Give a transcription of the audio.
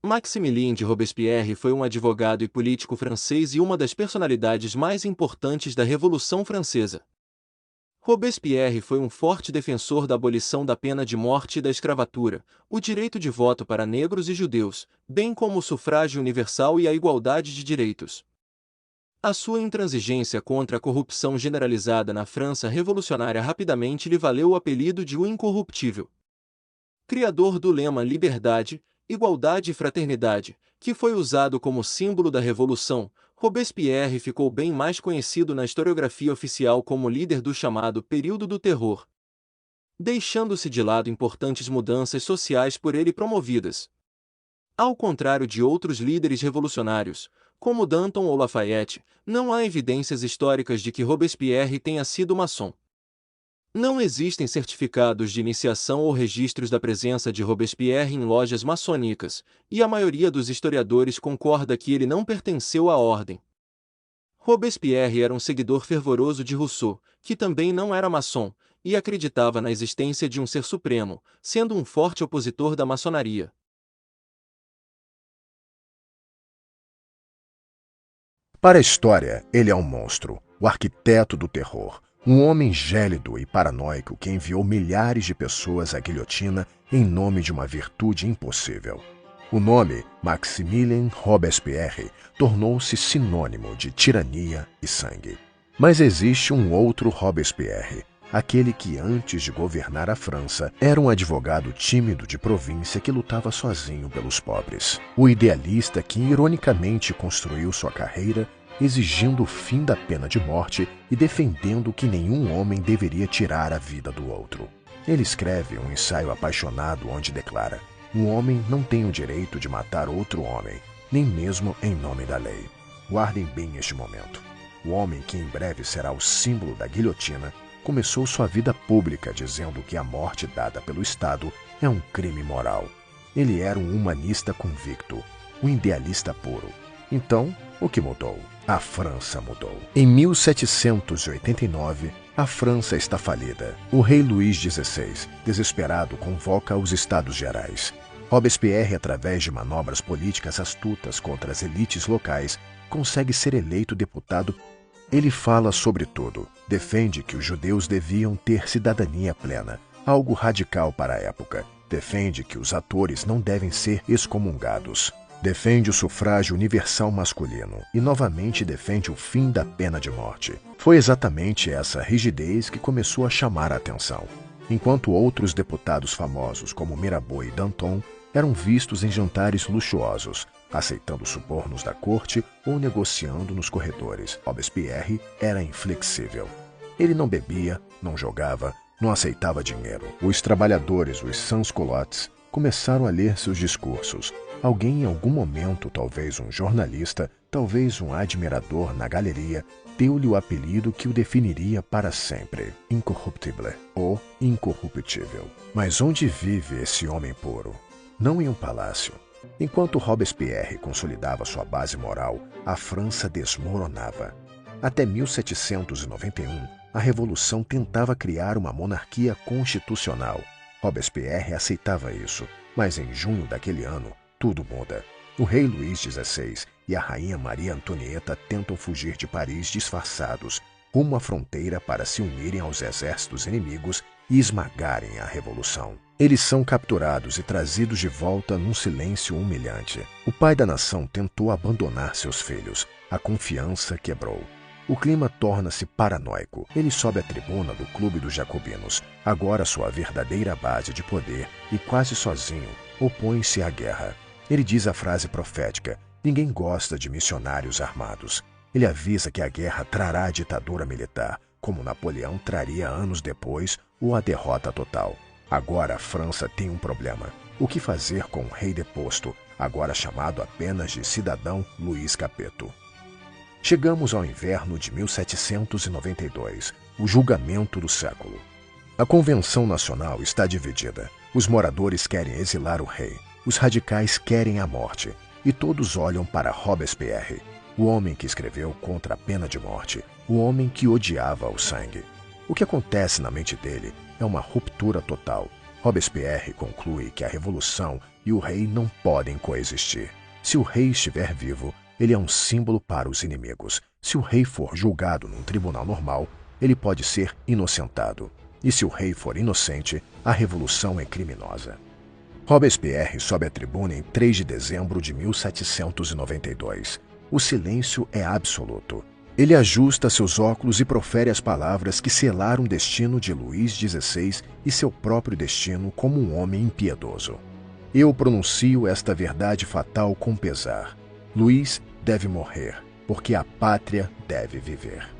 Maximilien de Robespierre foi um advogado e político francês e uma das personalidades mais importantes da Revolução Francesa. Robespierre foi um forte defensor da abolição da pena de morte e da escravatura, o direito de voto para negros e judeus, bem como o sufrágio universal e a igualdade de direitos. A sua intransigência contra a corrupção generalizada na França revolucionária rapidamente lhe valeu o apelido de o Incorruptível. Criador do lema Liberdade, Igualdade e Fraternidade, que foi usado como símbolo da Revolução, Robespierre ficou bem mais conhecido na historiografia oficial como líder do chamado Período do Terror, deixando-se de lado importantes mudanças sociais por ele promovidas. Ao contrário de outros líderes revolucionários, como Danton ou Lafayette, não há evidências históricas de que Robespierre tenha sido maçom. Não existem certificados de iniciação ou registros da presença de Robespierre em lojas maçônicas, e a maioria dos historiadores concorda que ele não pertenceu à ordem. Robespierre era um seguidor fervoroso de Rousseau, que também não era maçom, e acreditava na existência de um ser supremo, sendo um forte opositor da maçonaria. Para a história, ele é um monstro, o arquiteto do terror, um homem gélido e paranoico que enviou milhares de pessoas à guilhotina em nome de uma virtude impossível. O nome Maximilien Robespierre tornou-se sinônimo de tirania e sangue. Mas existe um outro Robespierre, aquele que antes de governar a França era um advogado tímido de província que lutava sozinho pelos pobres. O idealista que ironicamente construiu sua carreira exigindo o fim da pena de morte e defendendo que nenhum homem deveria tirar a vida do outro. Ele escreve um ensaio apaixonado onde declara: um homem não tem o direito de matar outro homem, nem mesmo em nome da lei. Guardem bem este momento. O homem que em breve será o símbolo da guilhotina começou sua vida pública dizendo que a morte dada pelo Estado é um crime moral. Ele era um humanista convicto, um idealista puro. Então, o que mudou? A França mudou. Em 1789, a França está falida. O rei Luís XVI, desesperado, convoca os Estados Gerais. Robespierre, através de manobras políticas astutas contra as elites locais, consegue ser eleito deputado. Ele fala sobre tudo. Defende que os judeus deviam ter cidadania plena, algo radical para a época. Defende que os atores não devem ser excomungados. Defende o sufrágio universal masculino e novamente defende o fim da pena de morte. Foi exatamente essa rigidez que começou a chamar a atenção. Enquanto outros deputados famosos como Mirabeau e Danton eram vistos em jantares luxuosos, aceitando subornos da corte ou negociando nos corredores, Robespierre era inflexível. Ele não bebia, não jogava, não aceitava dinheiro. Os trabalhadores, os sans-culottes, começaram a ler seus discursos. Alguém em algum momento, talvez um jornalista, talvez um admirador na galeria, deu-lhe o apelido que o definiria para sempre: Incorruptible, ou Incorruptível. Mas onde vive esse homem puro? Não em um palácio. Enquanto Robespierre consolidava sua base moral, a França desmoronava. Até 1791, a Revolução tentava criar uma monarquia constitucional. Robespierre aceitava isso, mas em junho daquele ano, tudo muda. O rei Luís XVI e a rainha Maria Antonieta tentam fugir de Paris disfarçados, rumo à fronteira para se unirem aos exércitos inimigos e esmagarem a revolução. Eles são capturados e trazidos de volta num silêncio humilhante. O pai da nação tentou abandonar seus filhos. A confiança quebrou. O clima torna-se paranoico. Ele sobe à tribuna do Clube dos Jacobinos, agora sua verdadeira base de poder, e quase sozinho, opõe-se à guerra. Ele diz a frase profética: ninguém gosta de missionários armados. Ele avisa que a guerra trará a ditadura militar, como Napoleão traria anos depois, ou a derrota total. Agora a França tem um problema. O que fazer com o rei deposto, agora chamado apenas de cidadão Luís Capeto? Chegamos ao inverno de 1792, o julgamento do século. A Convenção Nacional está dividida. Os moradores querem exilar o rei. Os radicais querem a morte. E todos olham para Robespierre, o homem que escreveu contra a pena de morte, o homem que odiava o sangue. O que acontece na mente dele é uma ruptura total. Robespierre conclui que a revolução e o rei não podem coexistir. Se o rei estiver vivo, ele é um símbolo para os inimigos. Se o rei for julgado num tribunal normal, ele pode ser inocentado. E se o rei for inocente, a revolução é criminosa. Robespierre sobe à tribuna em 3 de dezembro de 1792. O silêncio é absoluto. Ele ajusta seus óculos e profere as palavras que selaram o destino de Luís XVI e seu próprio destino como um homem impiedoso. Eu pronuncio esta verdade fatal com pesar. Luís deve morrer, porque a pátria deve viver.